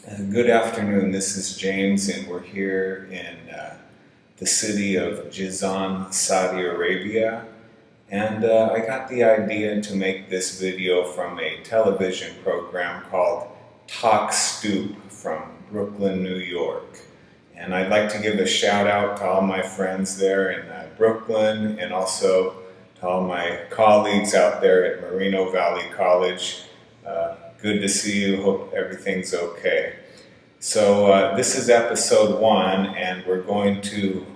Good afternoon, this is James, and we're here in the city of Jazan, Saudi Arabia. And I got the idea to make this video from a television program called Talk Stoop from Brooklyn, New York. And I'd like to give a shout out to all my friends there in Brooklyn, and also to all my colleagues out there at Moreno Valley College. Good to see you, hope everything's okay. So this is episode 1, and we're going to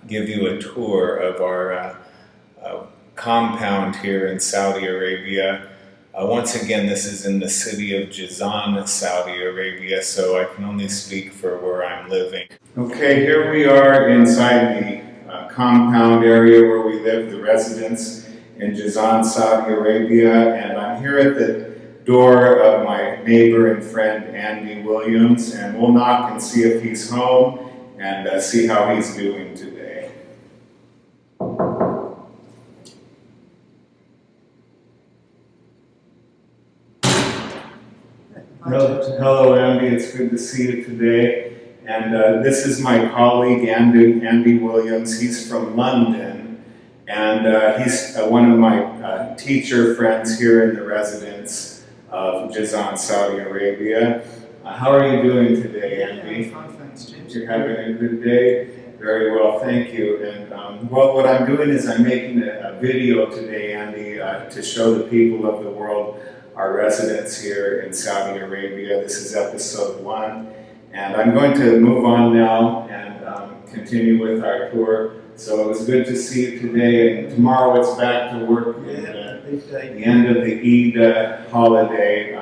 give you a tour of our compound here in Saudi Arabia. Once again, this is in the city of Jazan, Saudi Arabia, so I can only speak for where I'm living. Okay, here we are inside the compound area where we live, the residence in Jazan, Saudi Arabia, and I'm here at the door of my neighbor and friend Andy Williams, and we'll knock and see if he's home and see how he's doing today. Hello, Andy. It's good to see you today. And this is my colleague, Andy Williams. He's from London, and he's one of my teacher friends here in the residence of Jazan, Saudi Arabia. How are you doing today, Andy? Yeah, I'm fine, thanks, James. You're having a good day? Very well, thank you. And well, what I'm doing is I'm making a video today, Andy, to show the people of the world our residence here in Saudi Arabia. This is episode 1. And I'm going to move on now and continue with our tour. So it was good to see you today, and tomorrow it's back to work at the end of the Eid holiday.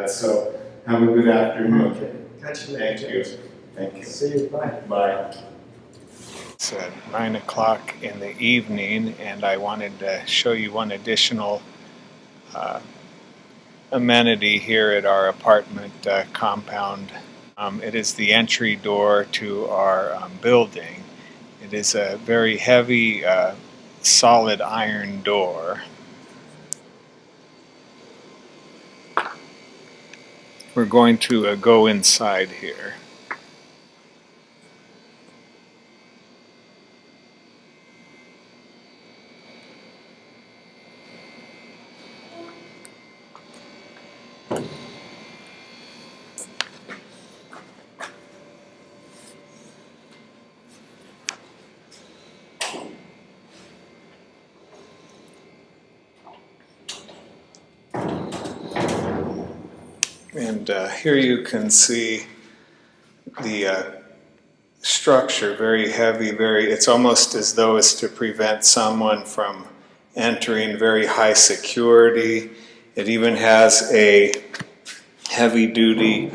So have a good afternoon. Okay, catch you later. Thank you. Thank you. See you, bye. Bye. It's 9 o'clock in the evening, and I wanted to show you one additional amenity here at our apartment compound. It is the entry door to our building. It is a very heavy, solid iron door. We're going to go inside here. And here you can see the structure, very heavy, it's almost as though it's to prevent someone from entering, very high security. It even has a heavy-duty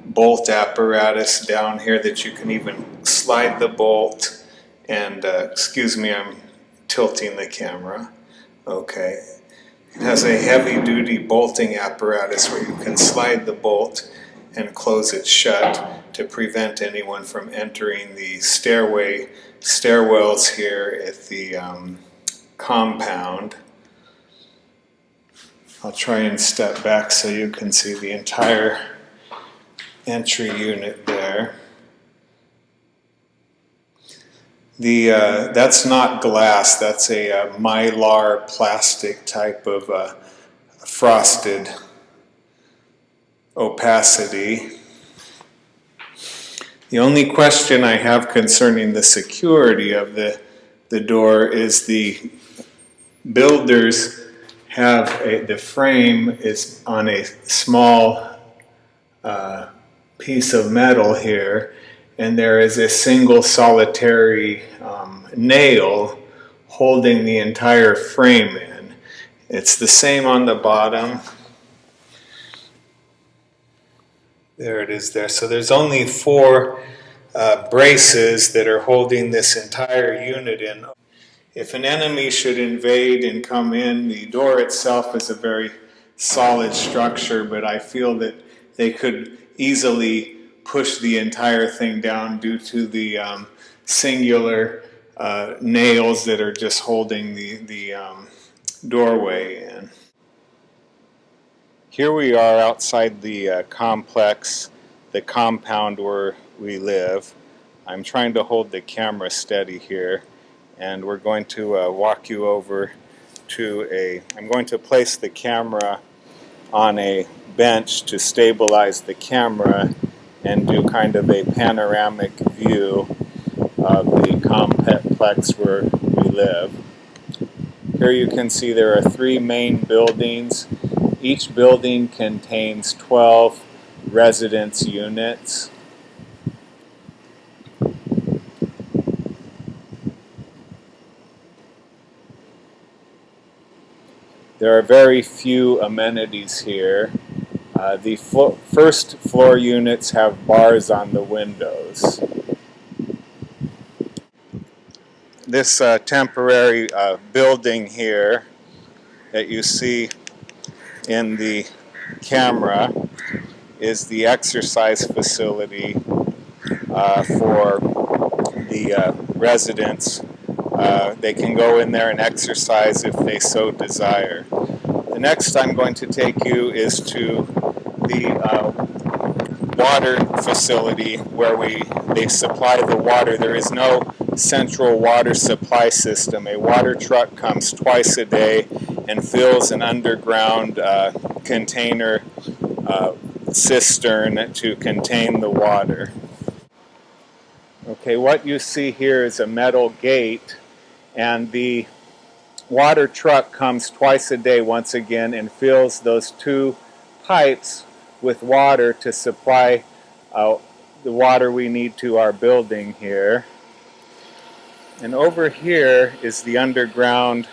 bolt apparatus down here that you can even slide the bolt. And excuse me, I'm tilting the camera. Okay. It has a heavy-duty bolting apparatus where you can slide the bolt and close it shut to prevent anyone from entering the stairwells here at the compound. I'll try and step back so you can see the entire entry unit there. That's not glass, that's a mylar plastic type of frosted opacity. The only question I have concerning the security of the door is the builders have the frame is on a small piece of metal here, and there is a single solitary nail holding the entire frame in. It's the same on the bottom. There it is there. So there's only 4 braces that are holding this entire unit in. If an enemy should invade and come in, the door itself is a very solid structure, but I feel that they could easily push the entire thing down due to the singular nails that are just holding the doorway in. Here we are outside the complex, the compound where we live. I'm trying to hold the camera steady here, and we're going to walk you over to I'm going to place the camera on a bench to stabilize the camera and do kind of a panoramic view of the complex where we live. Here you can see there are 3 main buildings. Each building contains 12 residence units. There are very few amenities here. The first floor units have bars on the windows. This temporary building here that you see in the camera is the exercise facility for the residents. They can go in there and exercise if they so desire. The next I'm going to take you is to the water facility where they supply the water. There is no central water supply system. A water truck comes twice a day and fills an underground container cistern to contain the water. Okay, what you see here is a metal gate, and the water truck comes twice a day once again and fills those 2 pipes with water to supply the water we need to our building here. And over here is the underground,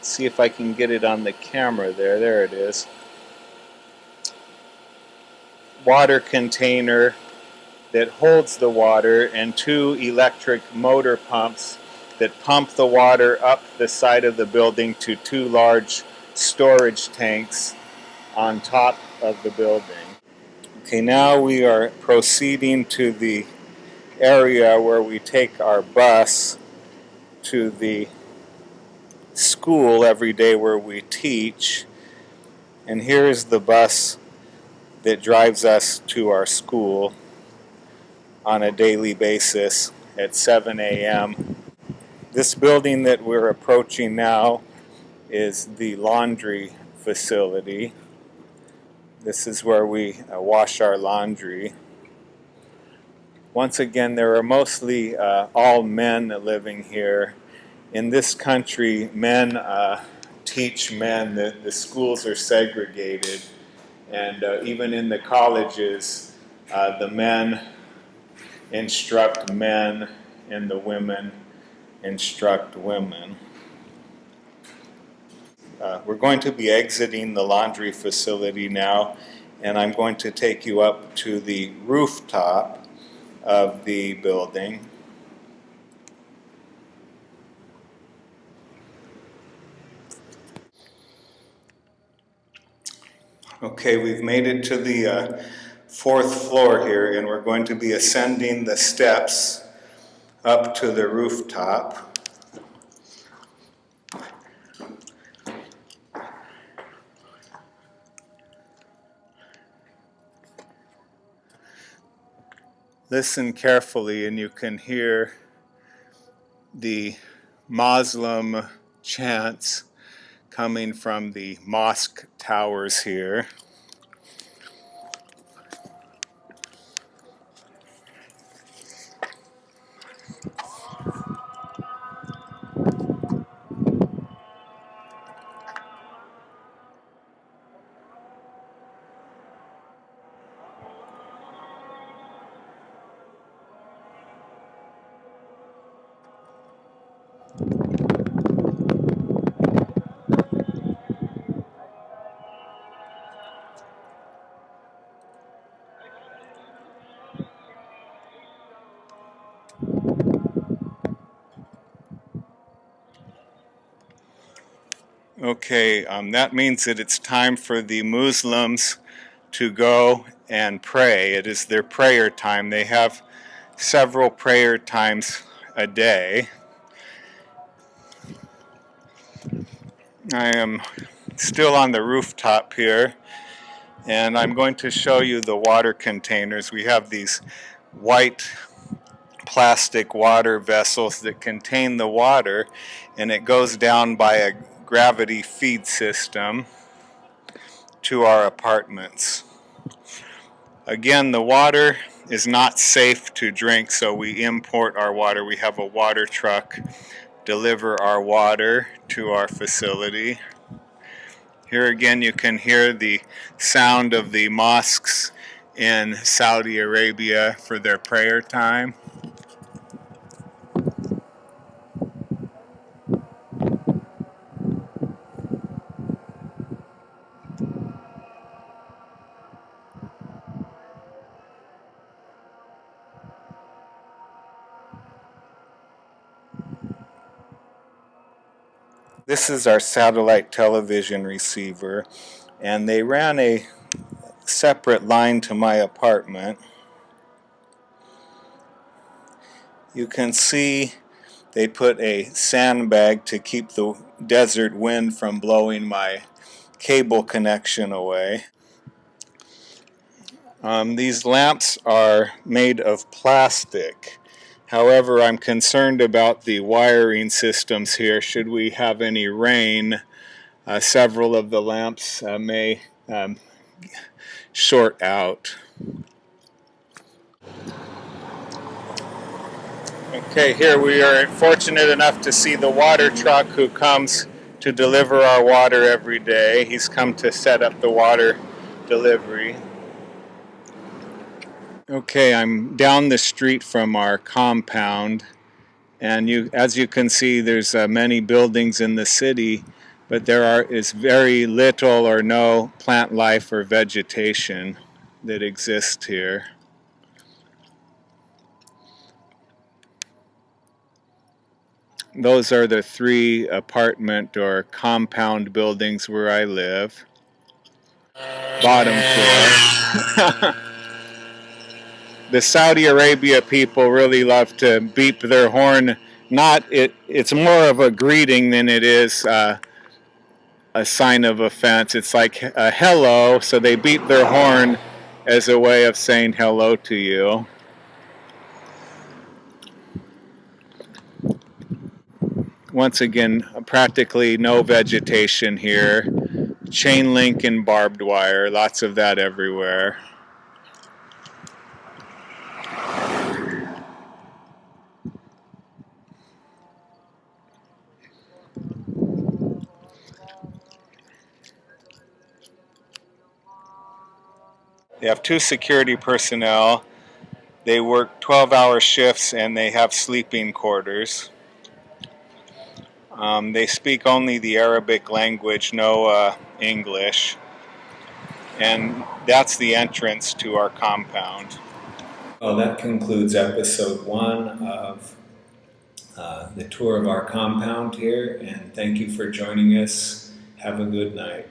see if I can get it on the camera there it is, water container that holds the water, and 2 electric motor pumps that pump the water up the side of the building to 2 large storage tanks on top of the building. Okay, now we are proceeding to the area where we take our bus to the school every day where we teach. And here is the bus that drives us to our school on a daily basis at 7 a.m. This building that we're approaching now is the laundry facility. This is where we wash our laundry. Once again, there are mostly all men living here. In this country, men teach men. The schools are segregated, and even in the colleges, the men instruct men and the women instruct women. We're going to be exiting the laundry facility now, and I'm going to take you up to the rooftop of the building. Okay, we've made it to the 4th floor here, and we're going to be ascending the steps up to the rooftop. Listen carefully and you can hear the Muslim chants coming from the mosque towers here. Okay, that means that it's time for the Muslims to go and pray. It is their prayer time. They have several prayer times a day. I am still on the rooftop here, and I'm going to show you the water containers. We have these white plastic water vessels that contain the water, and it goes down by a gravity feed system to our apartments. Again, the water is not safe to drink, so we import our water. We have a water truck deliver our water to our facility. Here again you can hear the sound of the mosques in Saudi Arabia for their prayer time. This is our satellite television receiver, and they ran a separate line to my apartment. You can see they put a sandbag to keep the desert wind from blowing my cable connection away. These lamps are made of plastic. However, I'm concerned about the wiring systems here. Should we have any rain, several of the lamps may short out. Okay, here we are fortunate enough to see the water truck who comes to deliver our water every day. He's come to set up the water delivery. Okay, I'm down the street from our compound, and as you can see, there's many buildings in the city, but there is very little or no plant life or vegetation that exists here. Those are the 3 apartment or compound buildings where I live. Bottom floor. The Saudi Arabia people really love to beep their horn. It's more of a greeting than it is a sign of offense. It's like a hello, so they beep their horn as a way of saying hello to you. Once again, practically no vegetation here. Chain link and barbed wire, lots of that everywhere. They have 2 security personnel. They work 12-hour shifts and they have sleeping quarters. They speak only the Arabic language, no English. And that's the entrance to our compound. Well, that concludes episode 1 of the tour of our compound here, and thank you for joining us. Have a good night.